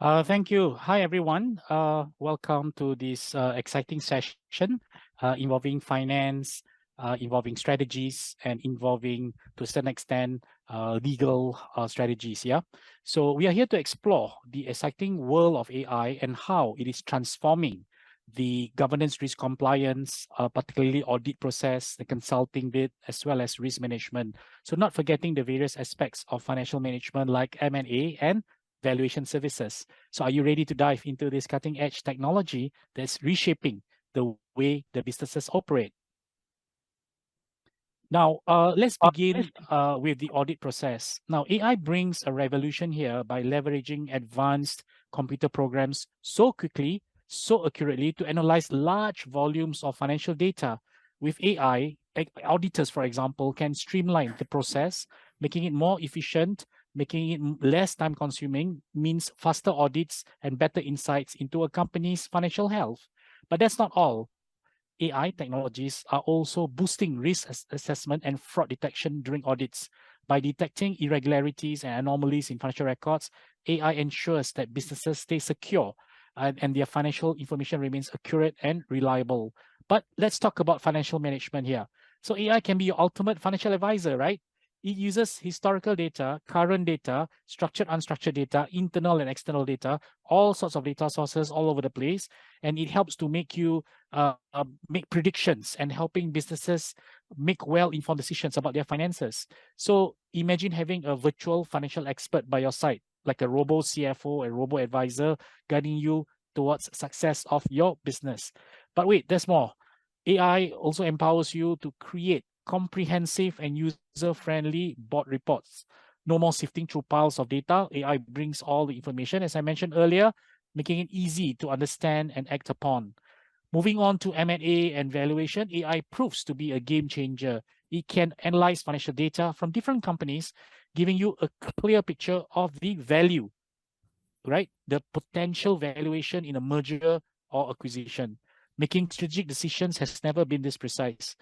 Thank you. Hi, everyone. Welcome to this exciting session involving finance, involving strategies, and involving, to a certain extent, legal strategies. Yeah. So we are here to explore the exciting world of AI and how it is transforming the governance, risk compliance, particularly audit process, the consulting bit, as well as risk management. So not forgetting the various aspects of financial management like M&A and valuation services. So are you ready to dive into this cutting edge technology that's reshaping the way the businesses operate? Now, let's begin with the audit process. Now, AI brings a revolution here by leveraging advanced computer programs so quickly, so accurately to analyze large volumes of financial data. With AI, auditors, for example, can streamline the process, making it more efficient, making it less time consuming, means faster audits and better insights into a company's financial health. But that's not all. AI technologies are also boosting risk assessment and fraud detection during audits. By detecting irregularities and anomalies in financial records, AI ensures that businesses stay secure and their financial information remains accurate and reliable. But let's talk about financial management here. So AI can be your ultimate financial advisor, right? It uses historical data, current data, structured, unstructured data, internal and external data, all sorts of data sources all over the place, and it helps to make you make predictions and helping businesses make well-informed decisions about their finances. So imagine having a virtual financial expert by your side, like a robo CFO, a robo advisor, guiding you towards success of your business. But wait, there's more. AI also empowers you to create comprehensive and user-friendly board reports. No more sifting through piles of data. AI brings all the information, as I mentioned earlier, making it easy to understand and act upon. Moving on to M&A and valuation, AI proves to be a game changer. It can analyze financial data from different companies, giving you a clear picture of the value, right? The potential valuation in a merger or acquisition. Making strategic decisions has never been this precise.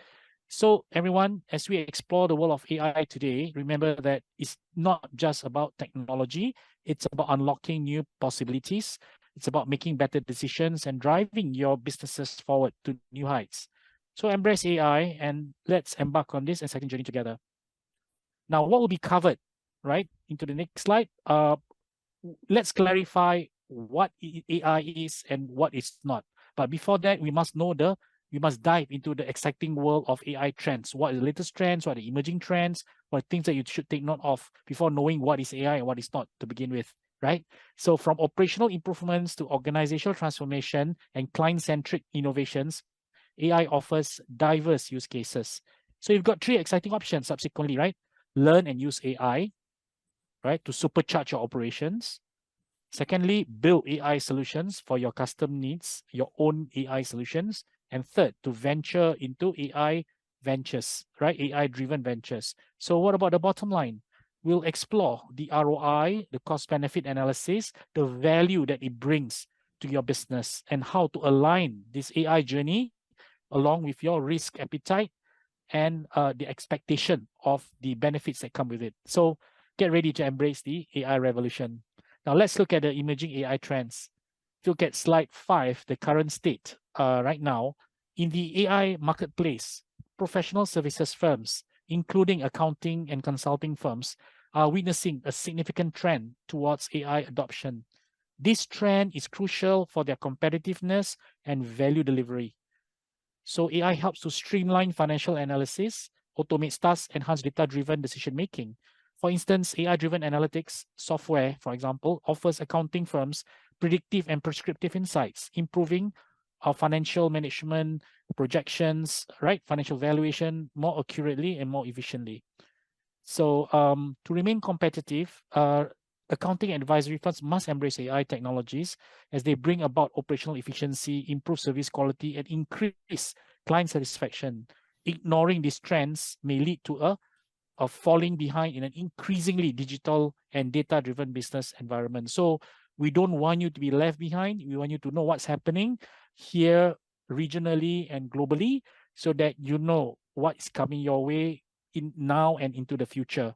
So, everyone, as we explore the world of AI today, remember that it's not just about technology, it's about unlocking new possibilities. It's about making better decisions and driving your businesses forward to new heights. So, embrace AI and let's embark on this exciting journey together. Now, what will be covered, right? Into the next slide. Let's clarify what AI is and what it's not. But before that, we must dive into the exciting world of AI trends. What are the latest trends? What are the emerging trends? What are things that you should take note of before knowing what is AI and what is not to begin with, right? So from operational improvements to organizational transformation and client-centric innovations, AI offers diverse use cases. So you've got three exciting options subsequently, right? Learn and use AI, right, to supercharge your operations. Secondly, build AI solutions for your custom needs, your own AI solutions. And third, to venture into AI ventures, right? AI-driven ventures. So what about the bottom line? We'll explore the ROI, the cost-benefit analysis, the value that it brings to your business, and how to align this AI journey along with your risk appetite and the expectation of the benefits that come with it. So get ready to embrace the AI revolution. Now let's look at the emerging AI trends. If you look at slide 5, the current state right now, in the AI marketplace, professional services firms, including accounting and consulting firms, are witnessing a significant trend towards AI adoption. This trend is crucial for their competitiveness and value delivery. So AI helps to streamline financial analysis, automate tasks, enhance data-driven decision-making. For instance, AI-driven analytics software, for example, offers accounting firms predictive and prescriptive insights, improving our financial management projections, right? Financial valuation more accurately and more efficiently. So to remain competitive, accounting advisory firms must embrace AI technologies as they bring about operational efficiency, improve service quality, and increase client satisfaction. Ignoring these trends may lead to a falling behind in an increasingly digital and data-driven business environment. So we don't want you to be left behind. We want you to know what's happening here regionally and globally so that you know what's coming your way in now and into the future.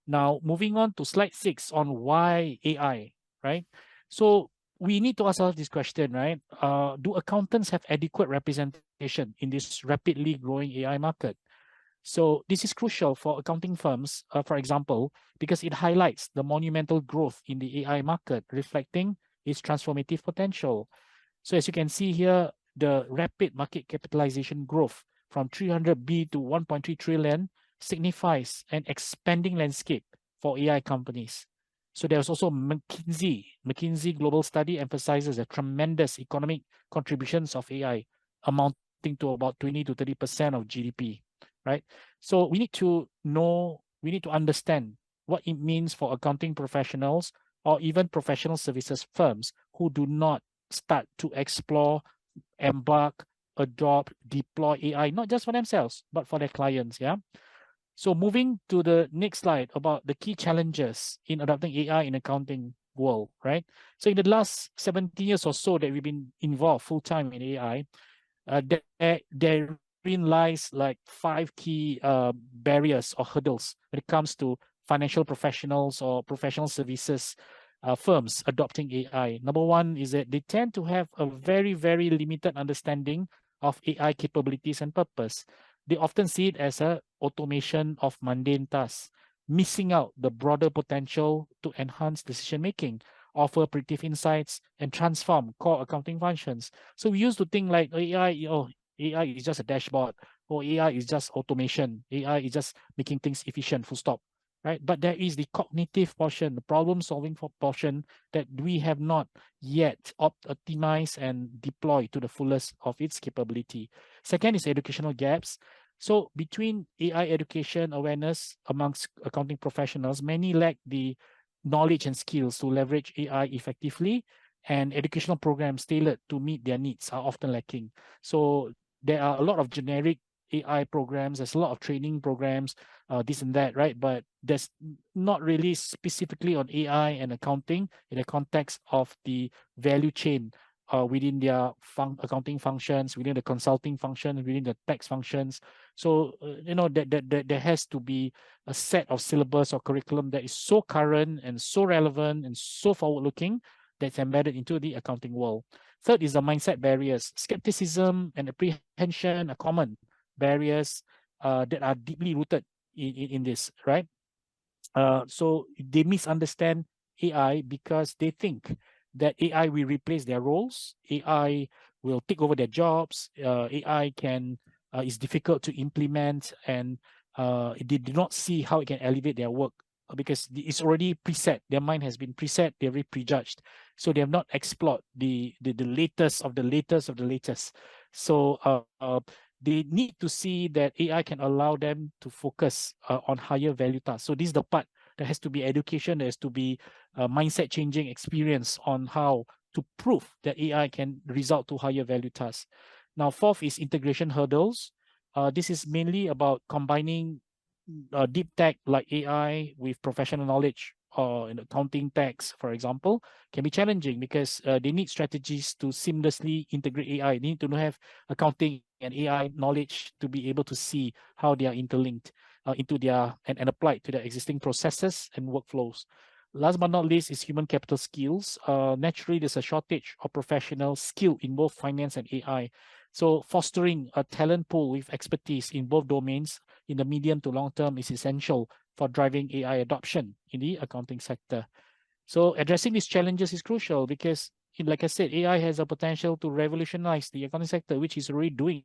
Now, moving on to slide 6 on why AI, right? So we need to ask ourselves this question, right? Do accountants have adequate representation in this rapidly growing AI market? So this is crucial for accounting firms, for example, because it highlights the monumental growth in the AI market, reflecting its transformative potential. So as you can see here, the rapid market capitalization growth from 300 billion to 1.3 trillion signifies an expanding landscape for AI companies. So there's also McKinsey. McKinsey Global Study emphasizes the tremendous economic contributions of AI, amounting to about 20 to 30% of GDP, right? So we need to know, we need to understand what it means for accounting professionals or even professional services firms who do not start to explore, embark, adopt, deploy AI, not just for themselves, but for their clients. Yeah. So moving to the next slide about the key challenges in adopting AI in accounting world, right? So in the last 17 years or so that we've been involved full time in AI, therein lies like 5 key barriers or hurdles when it comes to financial professionals or professional services firms adopting AI. Number one is that they tend to have a very, very limited understanding of AI capabilities and purpose. They often see it as a automation of mundane tasks, missing out the broader potential to enhance decision making, offer predictive insights, and transform core accounting functions. So we used to think like AI, AI is just a dashboard, or AI is just automation, AI is just making things efficient, full stop, right? But there is the cognitive portion, the problem-solving portion that we have not yet optimized and deployed to the fullest of its capability. Second is educational gaps. So between AI education awareness amongst accounting professionals, many lack the knowledge and skills to leverage AI effectively, and educational programs tailored to meet their needs are often lacking. So there are a lot of generic AI programs, there's a lot of training programs, this and that, right? But there's not really specifically on AI and accounting in the context of the value chain within their accounting functions, within the consulting functions, within the tax functions. So, there has to be a set of syllabus or curriculum that is so current and so relevant and so forward-looking that's embedded into the accounting world. Third is the mindset barriers. Skepticism and apprehension are common barriers that are deeply rooted in this, right? So they misunderstand AI because they think that AI will replace their roles, AI will take over their jobs, AI is difficult to implement, and they do not see how it can elevate their work because it's already preset. Their mind has been preset, they're already prejudged. So they have not explored the latest of the latest of the latest. So they need to see that AI can allow them to focus on higher value tasks. So this is the part that has to be education, there has to be a mindset changing experience on how to prove that AI can result to higher value tasks. Now, fourth is integration hurdles. This is mainly about combining deep tech like AI with professional knowledge in accounting tax, for example, can be challenging because they need strategies to seamlessly integrate AI. They need to have accounting and AI knowledge to be able to see how they are interlinked into their and applied to their existing processes and workflows. Last but not least is human capital skills. Naturally, there's a shortage of professional skill in both finance and AI. So fostering a talent pool with expertise in both domains in the medium to long term is essential for driving AI adoption in the accounting sector. So addressing these challenges is crucial because, like I said, AI has a potential to revolutionize the accounting sector, which is already doing.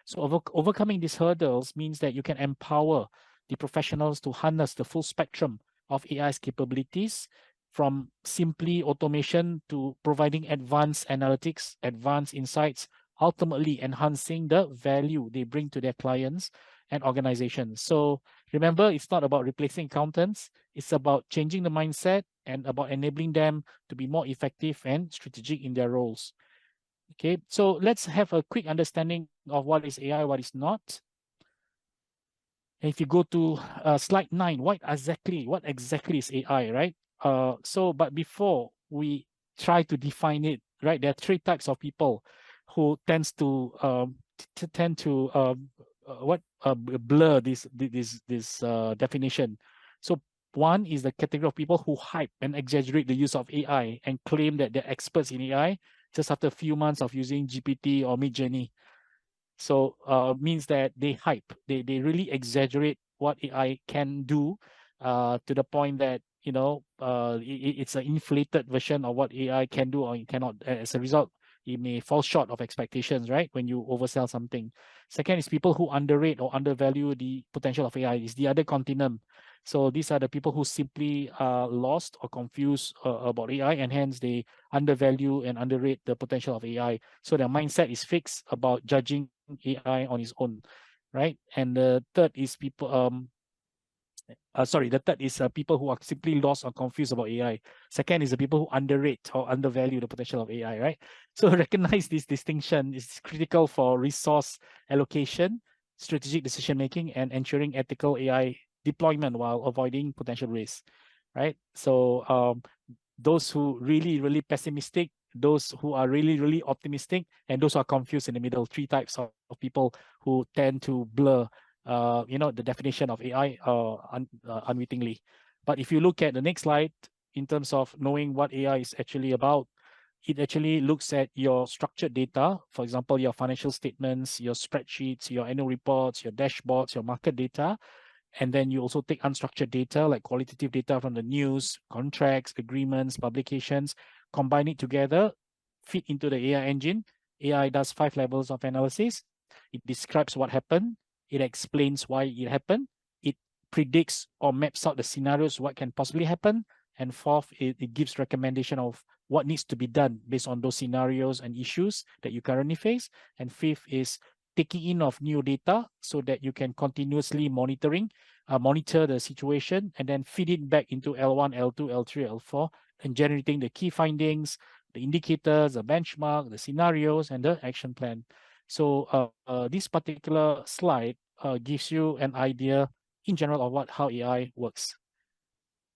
So overcoming these hurdles means that you can empower the professionals to harness the full spectrum of AI's capabilities, from simply automation to providing advanced analytics, advanced insights, ultimately enhancing the value they bring to their clients and organizations. So remember, it's not about replacing accountants, it's about changing the mindset and about enabling them to be more effective and strategic in their roles. Okay, so let's have a quick understanding of what is AI, what is not. And if you go to slide 9, what exactly is AI, right? But before we try to define it, right, there are 3 types of people who tend to blur this definition. So One is the category of people who hype and exaggerate the use of AI and claim that they're experts in AI just after a few months of using GPT or Midjourney. So means that they hype, they really exaggerate what AI can do to the point that, you know, it's an inflated version of what AI can do or it cannot. As a result, it may fall short of expectations, right? When you oversell something. Second is people who underrate or undervalue the potential of AI. Is the other continuum. So these are the people who simply are lost or confused about AI, and hence they undervalue and underrate the potential of AI. So their mindset is fixed about judging AI on its own, right? And the third is people the third is people who are simply lost or confused about AI. Second is the people who underrate or undervalue the potential of AI, right? So recognize this distinction is critical for resource allocation, strategic decision making, and ensuring ethical AI deployment while avoiding potential risks, right? So those who really pessimistic, those who are really optimistic, and those who are confused in the middle. Three types of people who tend to blur the definition of AI unwittingly. But if you look at the next slide, in terms of knowing what AI is actually about, it actually looks at your structured data, for example, your financial statements, your spreadsheets, your annual reports, your dashboards, your market data. And then you also take unstructured data like qualitative data from the news, contracts, agreements, publications, combine it together, feed into the AI engine. AI does 5 levels of analysis. It describes what happened. It explains why it happened. It predicts or maps out the scenarios, what can possibly happen. And fourth, it gives recommendation of what needs to be done based on those scenarios and issues that you currently face. And fifth is taking in of new data so that you can continuously monitor the situation and then feed it back into L1, L2, L3, L4, and generating the key findings, the indicators, the benchmark, the scenarios, and the action plan. So this particular slide gives you an idea in general of how AI works.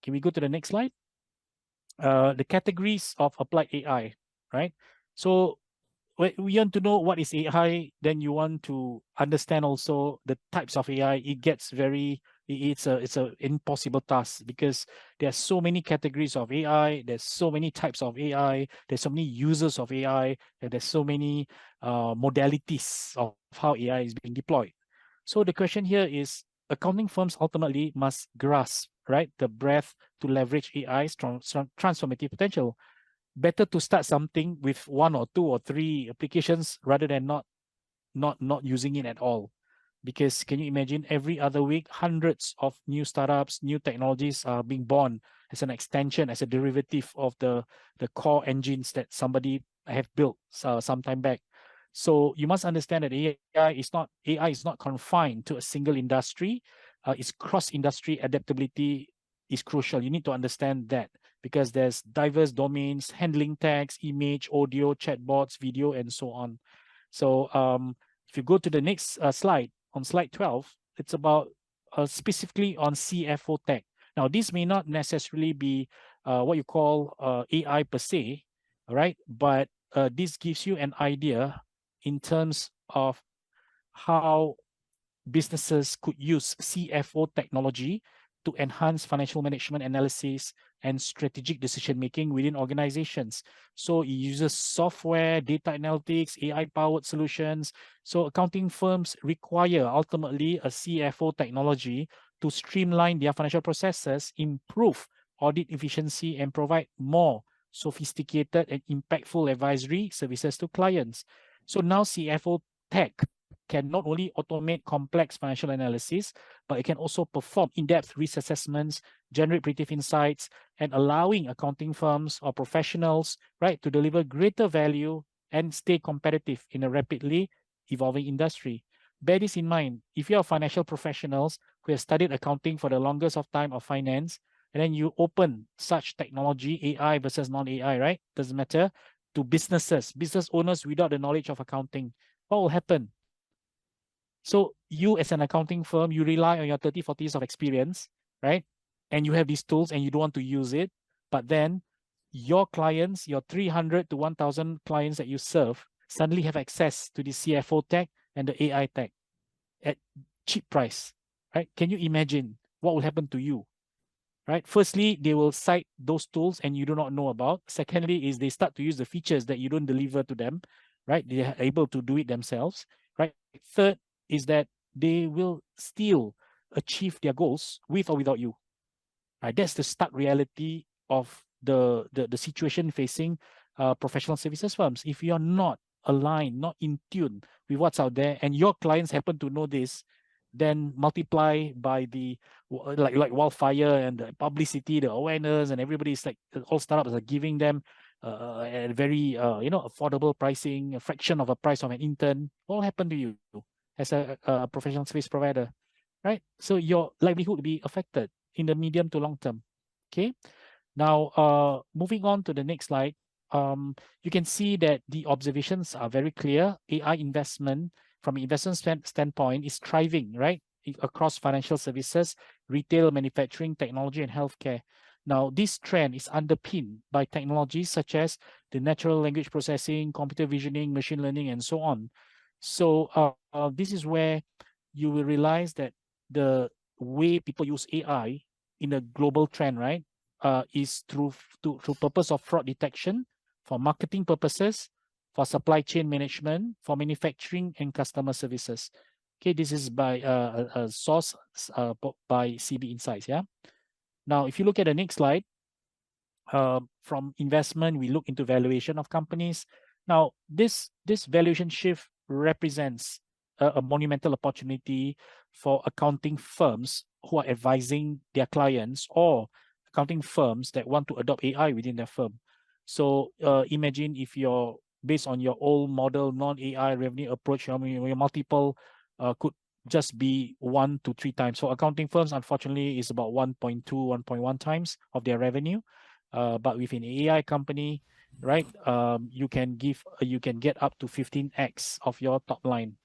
Can we go to the next slide? The categories of applied AI, right? So we want to know what is AI, then you want to understand also the types of AI. It gets it's a impossible task because there's so many categories of AI, there's so many types of AI, there's so many users of AI, and there's so many modalities of how AI is being deployed. So the question here is, accounting firms ultimately must grasp, right, the breadth to leverage AI's transformative potential. Better to start something with 1 or 2 or 3 applications rather than not using it at all. Because can you imagine, every other week, hundreds of new startups, new technologies are being born as an extension, as a derivative of the core engines that somebody have built some time back. So you must understand that AI is not confined to a single industry. Its cross-industry adaptability is crucial. You need to understand that because there's diverse domains, handling text, image, audio, chatbots, video, and so on. So if you go to the next slide, on slide 12, it's about specifically on CFO tech. Now, this may not necessarily be what you call AI per se, all right? But this gives you an idea in terms of how businesses could use CFO technology to enhance financial management analysis and strategic decision-making within organizations. So it uses software, data analytics, AI-powered solutions. So accounting firms require ultimately a CFO technology to streamline their financial processes, improve audit efficiency, and provide more sophisticated and impactful advisory services to clients. So now CFO tech can not only automate complex financial analysis, but it can also perform in-depth risk assessments, generate predictive insights, and allowing accounting firms or professionals, right, to deliver greater value and stay competitive in a rapidly evolving industry. Bear this in mind. If you are financial professionals who have studied accounting for the longest of time of finance, and then you open such technology, AI versus non-AI, right? Doesn't matter, to business owners without the knowledge of accounting, what will happen? So you as an accounting firm, you rely on your 30, 40 years of experience, right? And you have these tools and you don't want to use it. But then your clients, your 300 to 1,000 clients that you serve suddenly have access to the CFO tech and the AI tech at cheap price, right? Can you imagine what will happen to you? right? Firstly, they will cite those tools and you do not know about. Secondly, is they start to use the features that you don't deliver to them, right? They are able to do it themselves, right? Third is that they will still achieve their goals with or without you, right? That's the stark reality of the situation facing professional services firms. If you're not aligned, not in tune with what's out there, and your clients happen to know this, then multiply by the like wildfire and the publicity, the awareness, and everybody's like all startups are giving them a very affordable pricing, a fraction of a price of an intern. What will happen to you as a professional service provider, right? So your livelihood will be affected in the medium to long term. Okay. Now, moving on to the next slide, you can see that the observations are very clear. AI investment from an investment standpoint is thriving, right? Across financial services, retail, manufacturing, technology, and healthcare. Now, this trend is underpinned by technologies such as the natural language processing, computer visioning, machine learning, and so on. So this is where you will realize that the way people use AI in a global trend, right, is through purpose of fraud detection, for marketing purposes, for supply chain management, for manufacturing and customer services. Okay, this is by a source by CB Insights. Yeah. Now, if you look at the next slide, from investment, we look into valuation of companies. Now, this valuation shift represents a monumental opportunity for accounting firms who are advising their clients, or accounting firms that want to adopt AI within their firm. So imagine if you're based on your old model, non-AI revenue approach, your multiple could just be 1 to 3 times. For accounting firms, unfortunately, is about 1.2, 1.1 times of their revenue. But with an AI company, right, you can get up to 15x of your top line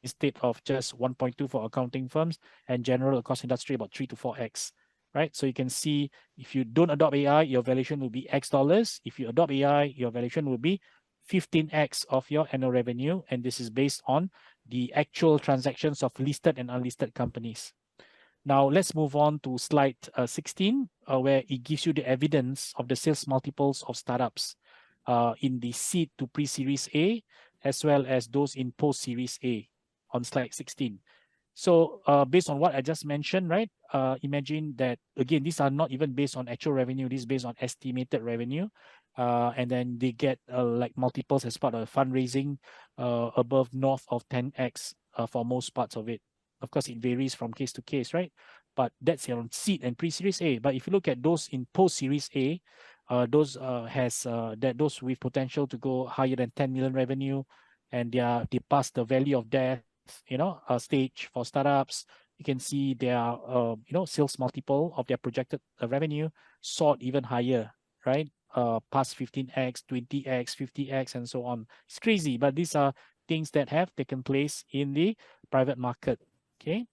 instead of just 1.2 for accounting firms, and general across industry about 3 to 4x, right? So you can see if you don't adopt AI, your valuation will be X dollars. If you adopt AI, your valuation will be 15x of your annual revenue, and this is based on the actual transactions of listed and unlisted companies. Now, let's move on to slide 16, where it gives you the evidence of the sales multiples of startups in the seed to pre-series A, as well as those in post-series A on slide 16. So based on what I just mentioned, right, imagine that, again, these are not even based on actual revenue, this is based on estimated revenue. And then they get like multiples as part of fundraising above north of 10x for most parts of it. Of course, it varies from case to case, right? But that's on seed and pre-series A. But if you look at those in post-series A, those those with potential to go higher than 10 million revenue, and they pass the value of death, stage for startups. You can see their sales multiple of their projected revenue soared even higher, right? Past 15x, 20x, 50x, and so on. It's crazy, but these are things that have taken place in the private market. Okay.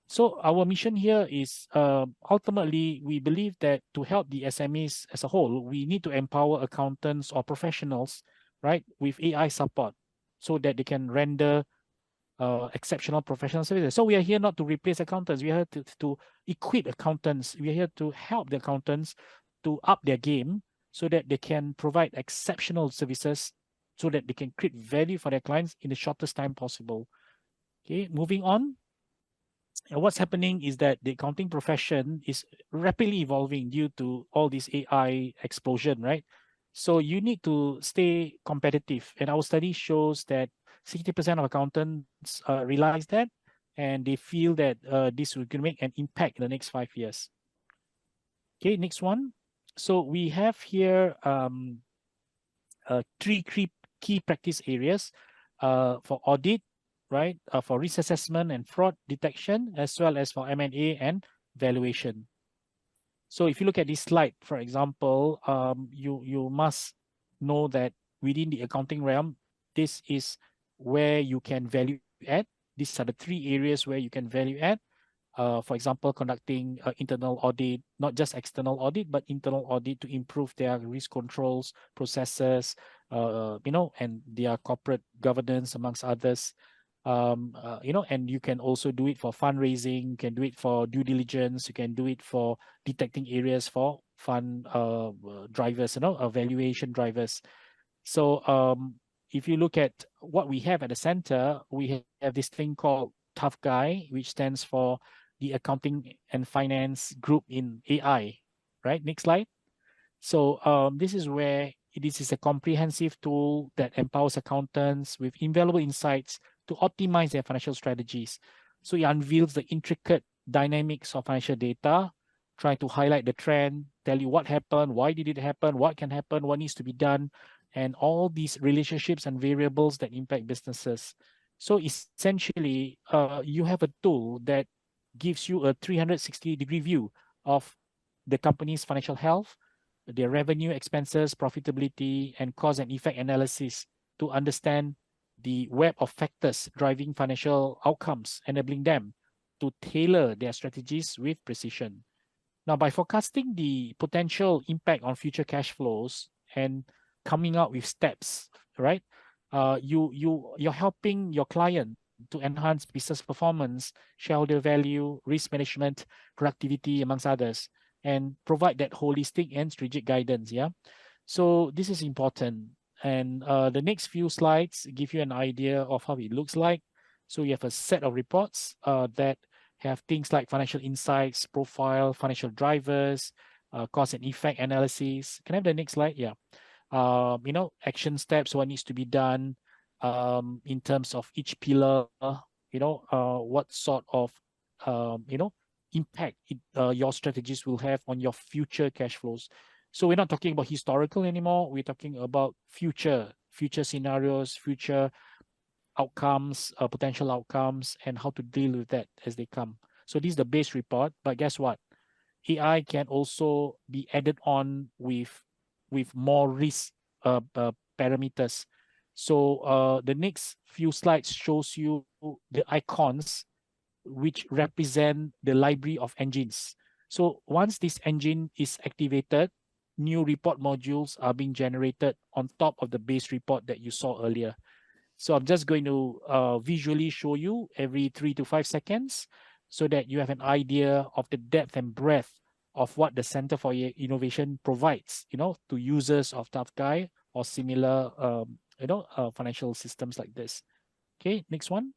So our mission here is ultimately we believe that to help the SMEs as a whole, we need to empower accountants or professionals, right, with AI support so that they can render exceptional professional services. So we are here not to replace accountants. We are here to equip accountants. We are here to help the accountants to up their game so that they can provide exceptional services, so that they can create value for their clients in the shortest time possible. Okay, moving on. And what's happening is that the accounting profession is rapidly evolving due to all this AI explosion, right? So you need to stay competitive. And our study shows that 60% of accountants realize that, and they feel that this will make an impact in the next 5 years. Okay, next one. So we have here three key practice areas for audit, right? For risk assessment and fraud detection, as well as for M&A and valuation. So if you look at this slide, for example, you must know that within the accounting realm, this is where you can value add. These are the 3 areas where you can value add. For example, conducting internal audit, not just external audit, but internal audit to improve their risk controls, processes, and their corporate governance, amongst others. And you can also do it for fundraising, you can do it for due diligence, you can do it for detecting areas for fund drivers, evaluation drivers. So if you look at what we have at the center, we have this thing called Tough Guy, which stands for the Accounting and Finance Group in AI, right? Next slide. So this is where this is a comprehensive tool that empowers accountants with invaluable insights to optimize their financial strategies. So it unveils the intricate dynamics of financial data, trying to highlight the trend, tell you what happened, why did it happen, what can happen, what needs to be done, and all these relationships and variables that impact businesses. So essentially, you have a tool that gives you a 360-degree view of the company's financial health, their revenue, expenses, profitability, and cause and effect analysis to understand the web of factors driving financial outcomes, enabling them to tailor their strategies with precision. Now, by forecasting the potential impact on future cash flows and coming out with steps, right? You're helping your client to enhance business performance, shareholder value, risk management, productivity, amongst others, and provide that holistic and strategic guidance. Yeah. So this is important. And the next few slides give you an idea of how it looks like. So you have a set of reports that have things like financial insights, profile, financial drivers, cause and effect analysis. Can I have the next slide? Yeah. Action steps, what needs to be done in terms of each pillar, what sort of, impact your strategies will have on your future cash flows. So we're not talking about historical anymore. We're talking about future scenarios, future outcomes, potential outcomes, and how to deal with that as they come. So this is the base report, but guess what? AI can also be added on with more risk parameters. So the next few slides shows you the icons which represent the library of engines. So once this engine is activated, new report modules are being generated on top of the base report that you saw earlier. So I'm just going to visually show you every 3 to 5 seconds so that you have an idea of the depth and breadth of what the Center for Innovation provides, to users of Tough Guy or similar, financial systems like this. Okay, next one.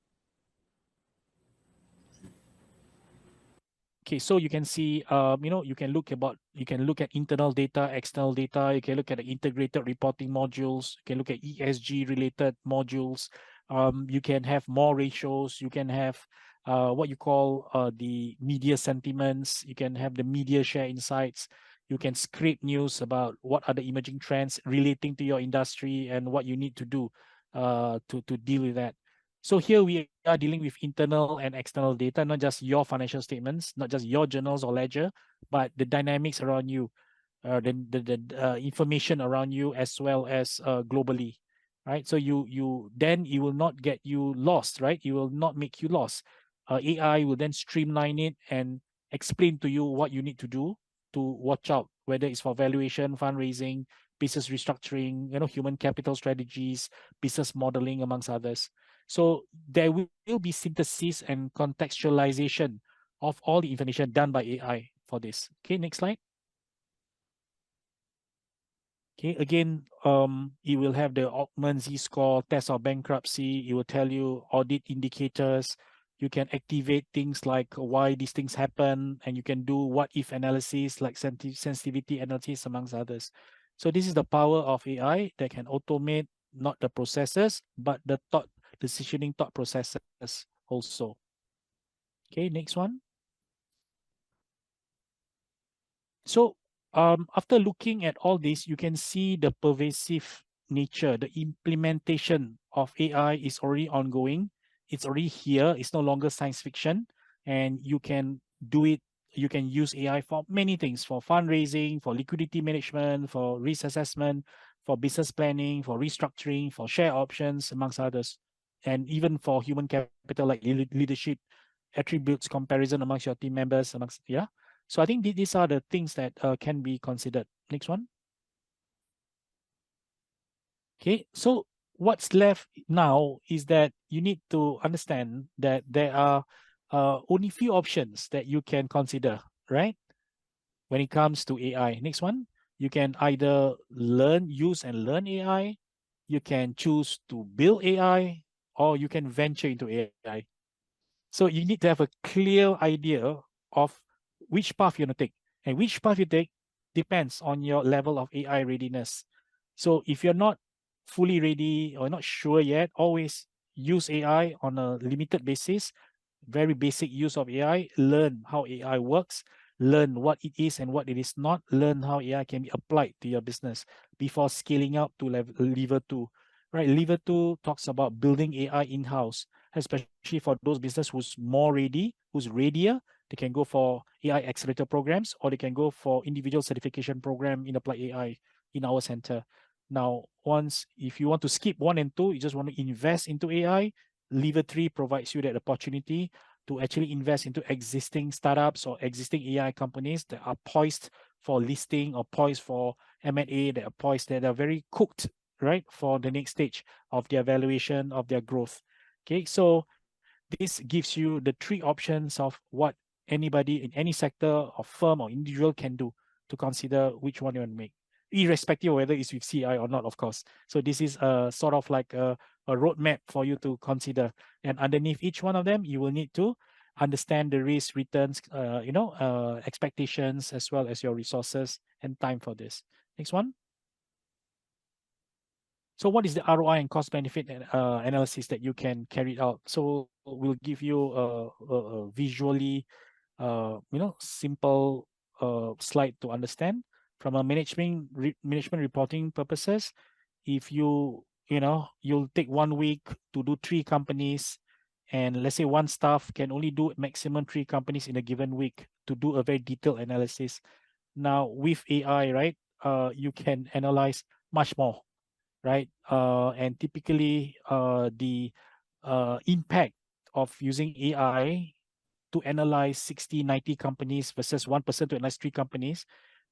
Okay, so you can see, you can look at internal data, external data. You can look at the integrated reporting modules. You can look at ESG related modules. You can have more ratios. You can have what you call the media sentiments. You can have the media share insights. You can scrape news about what are the emerging trends relating to your industry and what you need to do to deal with that. So here we are dealing with internal and external data, not just your financial statements, not just your journals or ledger, but the dynamics around you, the information around you as well as globally, right? So then it will not get you lost, right? It will not make you lost. AI will then streamline it and explain to you what you need to do to watch out, whether it's for valuation, fundraising, business restructuring, human capital strategies, business modeling, amongst others. So there will be synthesis and contextualization of all the information done by AI for this. Okay, next slide. Okay, again, it will have the Augment Z-score, test of bankruptcy. It will tell you audit indicators. You can activate things like why these things happen, and you can do what-if analysis like sensitivity analysis, amongst others. So this is the power of AI that can automate not the processes, but the decisioning thought processes also. Okay, next one. So after looking at all this, you can see the pervasive nature, the implementation of AI is already ongoing. It's already here. It's no longer science fiction. And you can do it. You can use AI for many things, for fundraising, for liquidity management, for risk assessment, for business planning, for restructuring, for share options, amongst others. And even for human capital like leadership, attributes comparison amongst your team members, yeah. So I think these are the things that can be considered. Next one. Okay, so what's left now is that you need to understand that there are only few options that you can consider, right? When it comes to AI. Next one, you can either use and learn AI, you can choose to build AI, or you can venture into AI. So you need to have a clear idea of which path you're going to take. And which path you take depends on your level of AI readiness. So if you're not fully ready or not sure yet, always use AI on a limited basis, very basic use of AI, learn how AI works, learn what it is and what it is not, learn how AI can be applied to your business before scaling up to level 2. Right, level 2 talks about building AI in-house, especially for those business who's more ready, who's readier. They can go for AI accelerator programs, or they can go for individual certification program in applied AI in our center. Now, if you want to skip 1 and 2, you just want to invest into AI, lever 3 provides you that opportunity to actually invest into existing startups or existing AI companies that are poised for listing or poised for M&A, that are poised, that are very cooked, right, for the next stage of their valuation, of their growth. Okay, so this gives you the 3 options of what anybody in any sector or firm or individual can do to consider which one you want to make, irrespective of whether it's with CEAI or not, of course. So this is a sort of like a roadmap for you to consider. And underneath each one of them, you will need to understand the risk, returns, expectations, as well as your resources and time for this. Next one. So what is the ROI and cost benefit analysis that you can carry out? So we'll give you a visually, simple slide to understand. From a management reporting purposes, if you'll take 1 week to do 3 companies, and let's say one staff can only do maximum 3 companies in a given week to do a very detailed analysis. Now with AI, right, you can analyze much more, right? And typically, the impact of using AI to analyze 60, 90 companies versus one person to analyze 3 companies,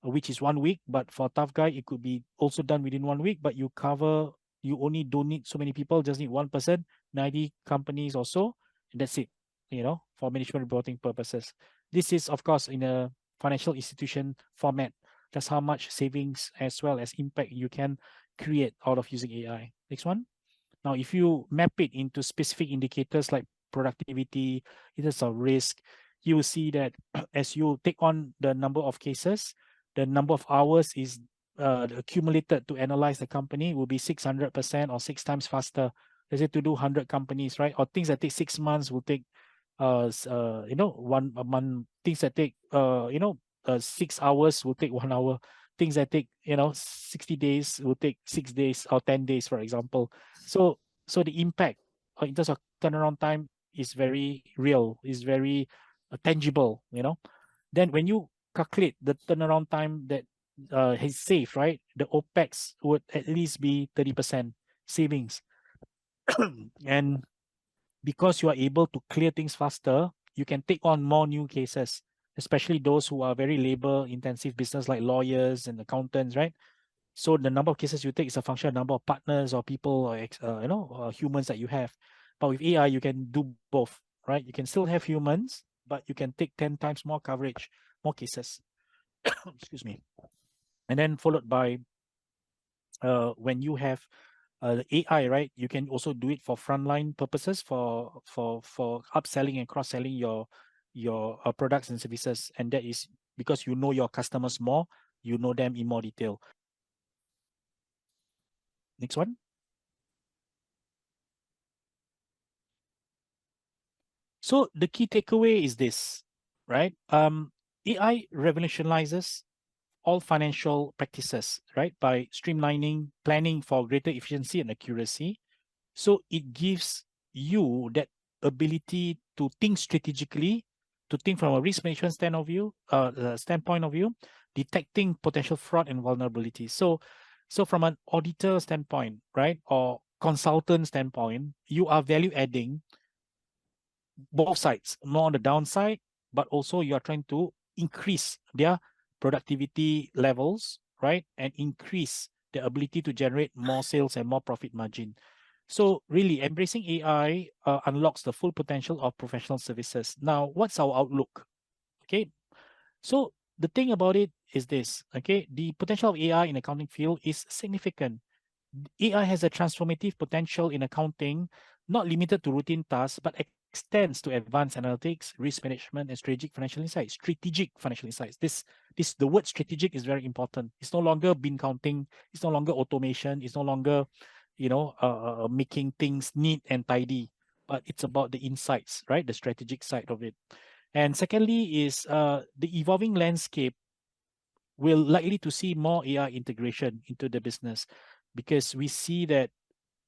which is 1 week. But for a tough guy, it could be also done within 1 week, but you only don't need so many people, just need one person, 90 companies or so, and that's it, for management reporting purposes. This is, of course, in a financial institution format. That's how much savings as well as impact you can create out of using AI. Next one. Now, if you map it into specific indicators like productivity, in terms of risk, you will see that as you take on the number of cases, the number of hours is accumulated to analyze the company will be 600% or 6 times faster. Let's say to do 100 companies, right? Or things that take 6 months will take, 1 a month. Things that take, 6 hours will take 1 hour. Things that take 60 days will take 6 days or 10 days, for example. So the impact in terms of turnaround time is very real, is very tangible. Then when you calculate the turnaround time that is saved, right, the OPEX would at least be 30% savings. And because you are able to clear things faster, you can take on more new cases, especially those who are very labor intensive business like lawyers and accountants, right? So the number of cases you take is a function of number of partners or people or humans that you have. But with AI, you can do both, right? You can still have humans, but you can take 10 times more coverage, more cases. Excuse me. And then followed by when you have the AI, right? You can also do it for frontline purposes, for upselling and cross-selling your products and services, and that is because you know your customers more, you know them in more detail. Next one. So the key takeaway is this, right? AI revolutionizes all financial practices, right? By streamlining, planning for greater efficiency and accuracy. So it gives you that ability to think strategically, to think from a risk management standpoint of view, detecting potential fraud and vulnerability. So from an auditor standpoint, right, or consultant standpoint, you are value adding both sides, not on the downside, but also you are trying to increase their productivity levels, right, and increase the ability to generate more sales and more profit margin. So really, embracing AI unlocks the full potential of professional services. Now, what's our outlook? Okay, so the thing about it is this, okay, the potential of AI in accounting field is significant. AI has a transformative potential in accounting, not limited to routine tasks, but extends to advanced analytics, risk management, and strategic financial insights. Strategic financial insights. The word strategic is very important. It's no longer bean counting. It's no longer automation. It's no longer, making things neat and tidy. But it's about the insights, right? The strategic side of it. And secondly is the evolving landscape will likely to see more AI integration into the business, because we see that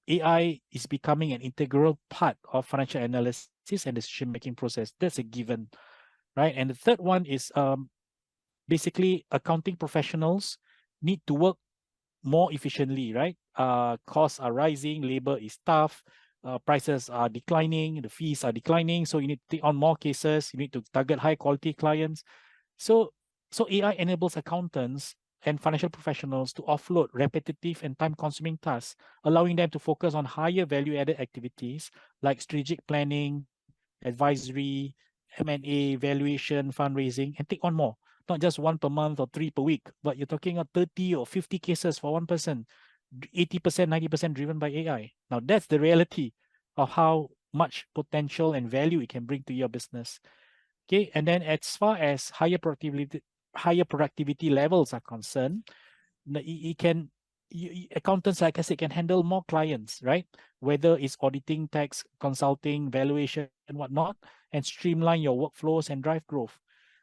AI is becoming an integral part of financial analysis and decision-making process. That's a given, right? And the third one is basically accounting professionals need to work more efficiently, right? Costs are rising, labor is tough, prices are declining, the fees are declining. So you need to take on more cases. You need to target high quality clients. So AI enables accountants and financial professionals to offload repetitive and time-consuming tasks, allowing them to focus on higher value-added activities like strategic planning, advisory, M&A, valuation, fundraising, and take on more. Not just one per month or 3 per week, but you're talking about 30 or 50 cases for one person, 80%, 90% driven by AI. Now, that's the reality of how much potential and value it can bring to your business. Okay, and then as far as higher productivity levels are concerned, accountants, like I said, can handle more clients, right? Whether it's auditing, tax, consulting, valuation, and whatnot, and streamline your workflows and drive growth.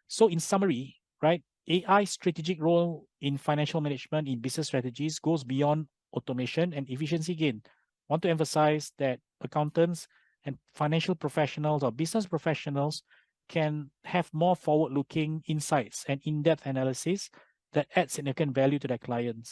So in summary, right, AI strategic role in financial management in business strategies goes beyond automation and efficiency gain. I want to emphasize that accountants and financial professionals or business professionals can have more forward-looking insights and in-depth analysis that add significant value to their clients.